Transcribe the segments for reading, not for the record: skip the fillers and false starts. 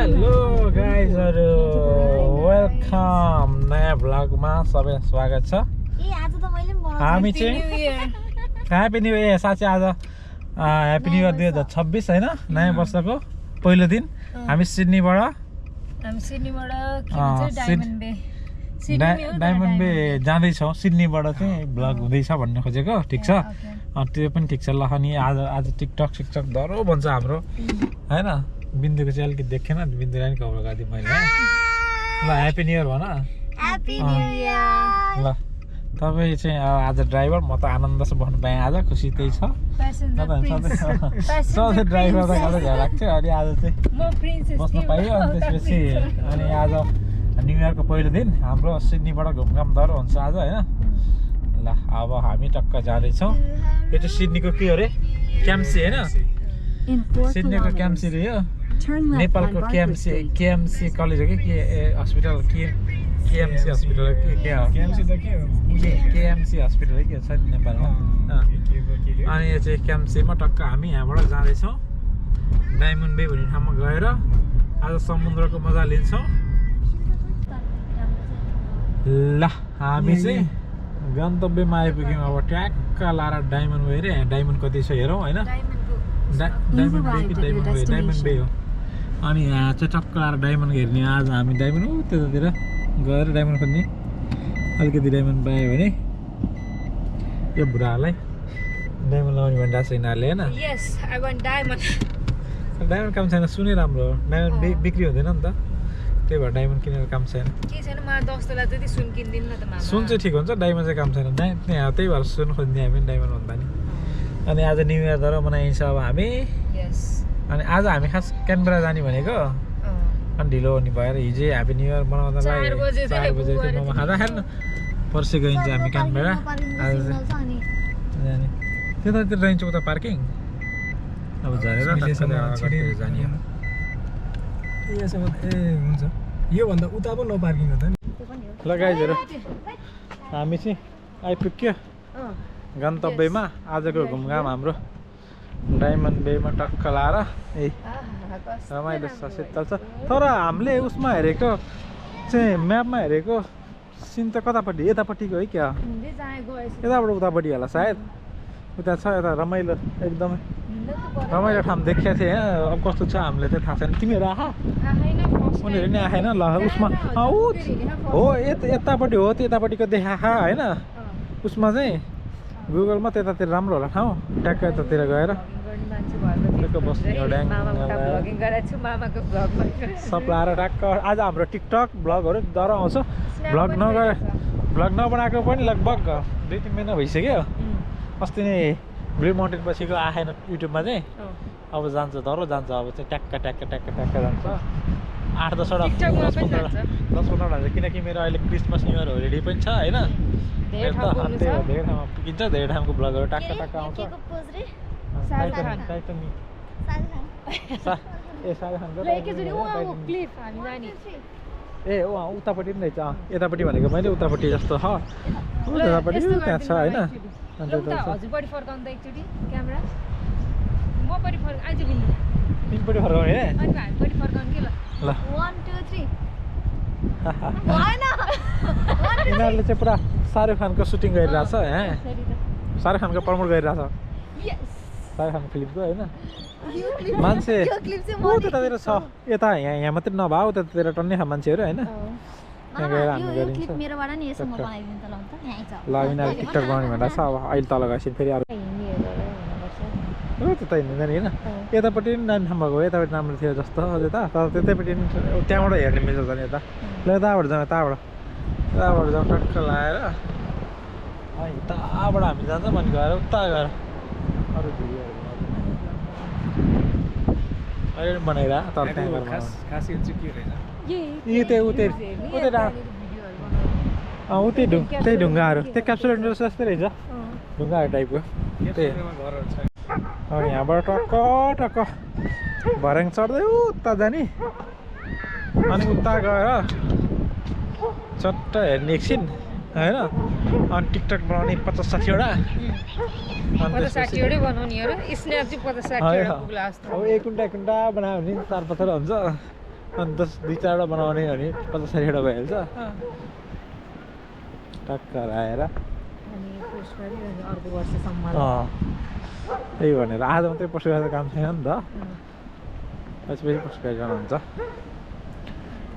Hello गाइजहरु welcome नयाँ भ्लगमा सबैलाई स्वागत छ। हामी चाहिँ ह्यापी न्यू इयर साँच्चै आज ह्यापी न्यू इयर 2026 हैन नयाँ वर्षको पहिलो दिन। हामी सिडनीबाट डायमन्ड बे जाँदैछौँ। सिडनीबाट चाहिँ भ्लग हुँदैछ भन्ने खोजेको ठिक छ। त्यो पनि ठिक छ ल। अनि आज टिकटक दह्रो भन्छ हाम्रो हैन। बिन्दुको चाहिँ अलिकति देखेन, बिन्दुलाई नि कभर गरिदिएँ मैले ल। ह्यापी न्यू इयर भन। ह्यापी न्यू इयर ल। तपाईँ चाहिँ आज ड्राइभर, म त आनन्द छ बस्नु पाएँ आज, खुसी त्यही छ। सधैँ ड्राइभर त गाह्रो झ्याउ लाग्छ, अनि आज चाहिँ बस्नु पाइयो। अनि त्यसपछि अनि आज न्यु इयरको पहिलो दिन हाम्रो सिडनीबाट घुमघाम दह्रो हुन्छ आज होइन। ल अब हामी टक्क जाँदैछौँ। यो चाहिँ सिडनीको के हो अरे, क्याम्सी होइन, सिडनीको क्याम्सी रे यो नेपालको केएमसी कलेज हो कि के हस्पिटल, केएमसी हस्पिटल के हो, केएमसी हस्पिटल के छ नि नेपालमा। अनि यो चाहिँ क्याम्सीमा टक्क हामी यहाँबाट जाँदैछौँ डायमन्ड बे भन्ने ठाउँमा गएर आज समुद्रको मजा लिन्छौँ। ल हामी चाहिँ गन्तव्यमा आइपुग्यौँ। अब ट्याक्क लाएर डायमन्ड बे रे, डायमन्ड कति छ हेरौँ होइन। डायमन्ड बे कि डायमन्ड बे हो। अनि यहाँ चाहिँ टक्क लाएर डायमन्ड हेर्ने। आज हामी डायमन्ड त्यतातिर गएर डायमन्ड खोज्ने। अलिकति डायमन्ड पायो भने यो बुढाहरूलाई डायमन्ड लगाउने भनिरहेको छ यिनीहरूले होइन। डायमन्ड काम छैन, सुने राम्रो हो। डायमन्ड बिक्री हुँदैन नि त, त्यही भएर डायमन्ड किनेर काम छैन। सुन चाहिँ ठिक हुन्छ, डायमन्ड चाहिँ काम छैन। त्यही भएर सुन खोज्ने हामी डायमन्ड भन्दा नि। अनि आज न्यु इयर तर मनाइन्छ अब हामी। अनि आज हामी खास क्यानबेरा जाने भनेको, अनि ढिलो हुने भएर हिजै ह्यापी न्यु इयर मनाउँदालाई 4 बजे चाहिँ मोमो खाँदा खाएन। पर्सि गइन्छ हामी क्यानबेरा। आज चाहिँ जाने त्यतातिर रहन्छ उता पार्किङ। अब झरेर जाने हो। ए हुन्छ, योभन्दा उता पो नो पार्किङ हो त नि। ल गाइजहरु हामी चाहिँ आइपुग्यो गन्तव्यमा। आजको घुमघाम हाम्रो डायमन्ड बेमा टक्क लाएर रमाइलो छ, शीतल छ। तर हामीले उसमा हेरेको चाहिँ म्यापमा हेरेको सिन त कतापट्टि, यतापट्टिको है क्या, यताबाट उतापट्टि होला सायद। उता छ यता रमाइलो, एकदमै रमाइलो ठाउँ देखेको थिएँ। अब कस्तो छ हामीले चाहिँ थाहा छैन। तिमीहरू आहा उनीहरू नि आएन ल। उसमा हो यतापट्टि हो, त्यतापट्टिको देखाखा होइन। उसमा चाहिँ गुगलमा त्यतातिर राम्रो होला ठाउँ, ट्याक्क यतातिर गएर ट्याक्क बस्ने सब लाएर ट्याक्क। आज हाम्रो टिकटक भ्लगहरू डर आउँछ। भ्लग नबनाएको पनि लगभग 2-3 महिना भइसक्यो। अस्ति नै ब्लू माउन्टेन पछिको आएन युट्युबमा चाहिँ। अब जान्छ डरो जान्छ, अब चाहिँ ट्याक्क जान्छ। 8-10वटा 10-15 हुन्छ। किनकि मेरो अहिले क्रिसमस न्यु इयर होलिडे पनि छ होइन। धेरै ठाउँमा पुगिन्छ, धेरै ठाउँको भ्लगहरू टक्क आउँछ। ए उतापट्टि पनि रहेछ। यतापट्टि भनेको मैले उतापट्टि जस्तो छ, उतापट्टि त्यहाँ छ होइन। तिनपट्टि फर्काउने ल। यिनीहरूले चाहिँ पुरा शाहरुख खानको सुटिङ गरिरहेछ यहाँ। शाहरुख खानको प्रमोट गरिरहेछ, शाहरुख खानको फिल्मको होइन। मान्छे त्यतातिर छ, यता यहाँ मात्रै नभए उतातिर टन्नै छ मान्छेहरू होइन। यहाँ गएर हामी गरिन्छ। ल यिनीहरूले टिकटक बनाउने भनेर छ। अब अहिले तल गएपछि फेरि अरू त्यता हिँड्दैन होइन। यतापट्टि पनि जाने ठाउँ भएको, यतापट्टि राम्रो थियो जस्तो त्यता। तर त्यतैपट्टि त्यहाँबाट हेर्ने मिल्छ त नि यता। ल यताबाट जाउँ, यताबाट जाउँ टक्क लगाएर। अनि यताबाट हामी जान्छ भने गएर उता गएर अरू भिडियोहरू अहिले बनाइरह। तर त्यहाँ गएर त्यही ढुङ्गाहरू, त्यही क्याप्सुल जस्तै रहेछ, ढुङ्गाहरू टाइपको त्यही। अनि यहाँबाट टक्क भर्याङ चढ्दै उता जाने। अनि उता गएर चट्ट हेर्ने एकछिन होइन। अनि टिकटक बनाउने 50-60वटा। अब एक कुन्टा बनायो भने 4-5 हुन्छ। अनि 2-4वटा बनाउने भने 50-60वटा भइहाल्छ टक्क आएर त्यही भनेर आज मात्रै पोस्ट गरेर काम छैन नि त पछि पोस्ट गरिरहनु हुन्छ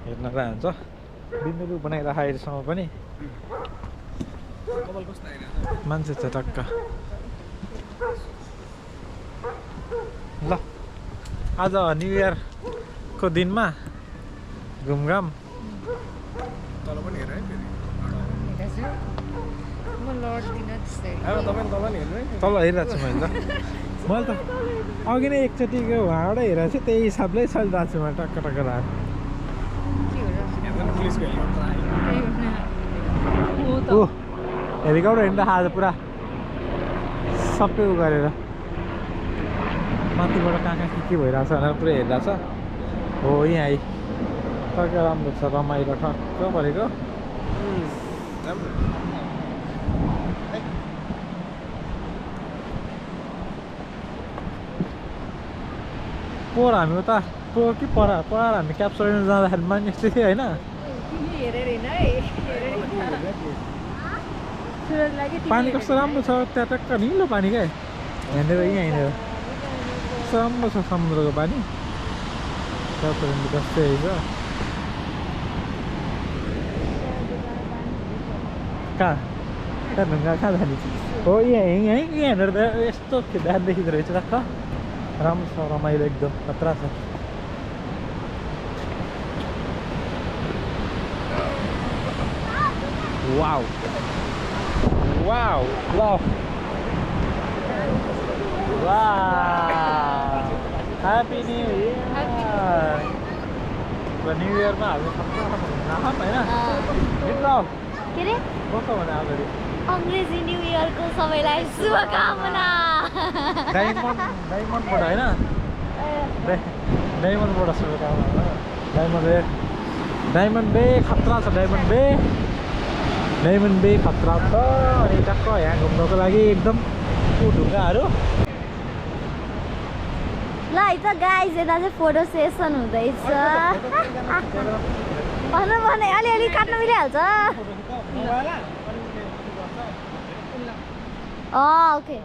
हेर्न हुन्छ बिन्दुलु बनाइराख अहिलेसम्म पनि मान्छे छ टक्क ल आज न्यु इयरको दिनमा घुमघाम तल पनि हेर है तल हेरिरहेको छु मैले त अघि नै एकचोटिको उहाँबाट हेरेको थिएँ त्यही हिसाबले चलिरहेको छु मैले टक्क टक्क राखेर ओ हेलिकप्टर हिँड्दा आज पुरा सबै उ गरेर माथिबाट कहाँ के भइरहेछ भनेर पुरै हेरिरहेछ हो यहाँ आइ टक्क राम्रो छ रमाइलो ठक्क परेको पोहोर हामी उता पोहोर कि परार हामी क्याप्चर लिन जाँदाखेरि मान्छे यस्तै थियो होइन पानी कस्तो राम्रो छ त्यहाँ टक्क निलो पानी क्या हिँडेर यहाँ हिँडेर कस्तो राम्रो छ समुद्रको पानी क्याप्चर लिनु कस्तै छ कहाँ ढुङ्गा कहाँ जाने हो यहाँ हिँडेर त यस्तो बिहान देखिँदो रहेछ टक्क राम्रो छ रमाइलो एकदम खतरा छ wow wow wow wow happy new year new इयरमा हामी खतरा होइन के रे कस्तो भने अगाडि अङ्ग्रेजी न्यु इयरको सबैलाई शुभकामना डायमन्डबाट होइन डायमन्डबाट शुभकामना डायमन्ड बे खतरा छ डायमन्ड बे खतरा छ अनि टक्क यहाँ घुम्नको लागि एकदम ढुङ्गाहरू ल है त गाइज यता चाहिँ फोटो सेसन हुँदैछ भन्नु भने अलिअलि काट्न मिलिहाल्छ ओके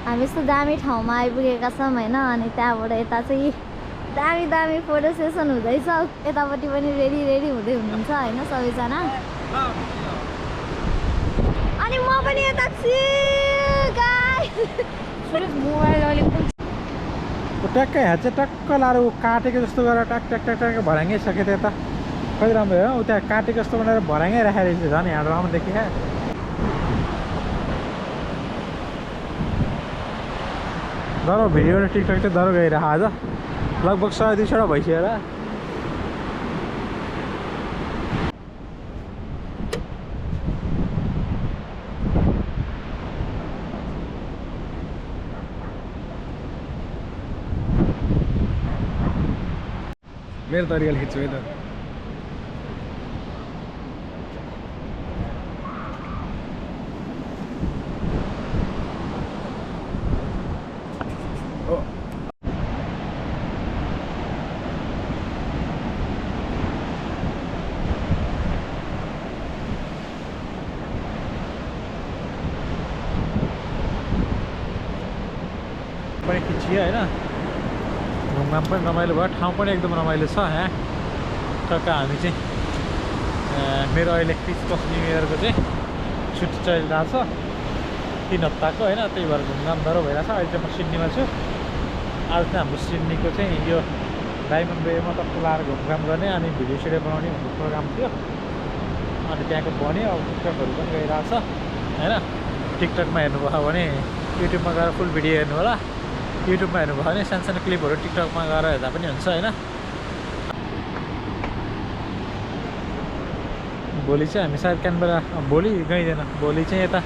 हामी यस्तो दामी ठाउँमा आइपुगेका छौँ होइन अनि त्यहाँबाट यता चाहिँ दामी फोटो सेसन हुँदैछ यतापट्टि पनि रेडी हुँदै हुनुहुन्छ होइन सबैजना अनि म पनि यता छु गाइस मोबाइल अलिक ट्याक्कै यहाँ चाहिँ टक्क लाएर काटेको जस्तो गरेर ट्याक्क भराङ्गै सक्यो त्यता कति राम्रो हो त्यहाँ काटेको जस्तो बनाएर भराङ्गै राखेर रहेछ झन् यहाँ राम्रो देखियो दर भिडियो र टिकटक चाहिँ दर गइरह आज लगभग 100-200 भइसक्यो होला मेरो तरिकाले खिच्छु है त पनि खिचियो होइन घुमघाम पनि रमाइलो भयो ठाउँ पनि एकदम रमाइलो छ यहाँ टक्क हामी चाहिँ मेरो अहिले क्रिसमस न्यु इयरको चाहिँ छुट्टी चलिरहेको छ 3 हप्ताको होइन त्यही भएर घुमघाम दह्रो भइरहेको छ अहिले चाहिँ म सिडनीमा छु आज चाहिँ हाम्रो सिडनीको चाहिँ यो डायमन्ड बेमा टक्क लाएर घुमघाम गर्ने अनि भिडियो सिडियो बनाउने भन्ने प्रोग्राम थियो अनि त्यहाँको बन्यो अब टिकटकहरू पनि गइरहेको छ होइन टिकटकमा हेर्नुभयो भने युट्युबमा गएर फुल भिडियो हेर्नु होला युट्युबमा हेर्नुभयो भने सानो क्लिपहरू टिकटकमा गएर हेर्दा पनि हुन्छ होइन भोलि चाहिँ हामी सायद क्यानबेरा भोलि गइँदैन भोलि चाहिँ यता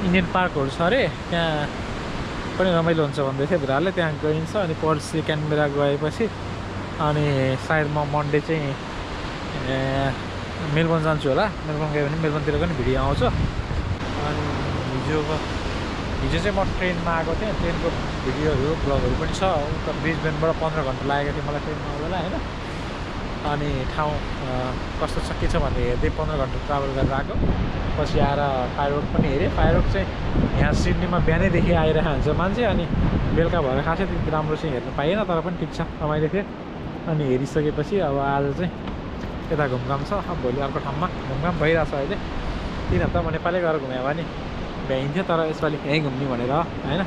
इन्डियन पार्कहरू छ अरे त्यहाँ पनि रमाइलो हुन्छ भन्दै थियो भिराले त्यहाँ गइन्छ अनि पर्सि क्यानबेरा गएपछि अनि सायद म मन्डे चाहिँ मेलबर्न जान्छु होला मेलबर्न गयो भने मेलबर्नतिर पनि भिडियो आउँछ अनि हिजो चाहिँ म ट्रेनमा आएको थिएँ ट्रेनको भिडियोहरू ब्लगहरू पनि छ उता ब्रिजबेनबाट 15 घन्टा लागेको थियो मलाई ट्रेनमा आउँदा होइन अनि ठाउँ कस्तो छ के छ भनेर हेर्दै 15 घन्टा ट्राभल गरेर आएको पछि आएर फायरवर्क पनि हेरेँ फायरवर्क चाहिँ यहाँ सिडनीमा बिहानैदेखि आइरहेको हुन्छ मान्छे अनि बेलुका भएर खासै त्यति राम्रो चाहिँ हेर्नु पाइएन तर पनि ठिक छ रमाइलो थियो अनि हेरिसकेपछि अब आज चाहिँ यता घुमघाम छ अब भोलि अर्को ठाउँमा घुमघाम भइरहेको छ अहिले 3 हप्ता म नेपालै गएर घुमेँ भने भ्याइन्थ्यो तर यसपालि यहीँ घुम्ने भनेर होइन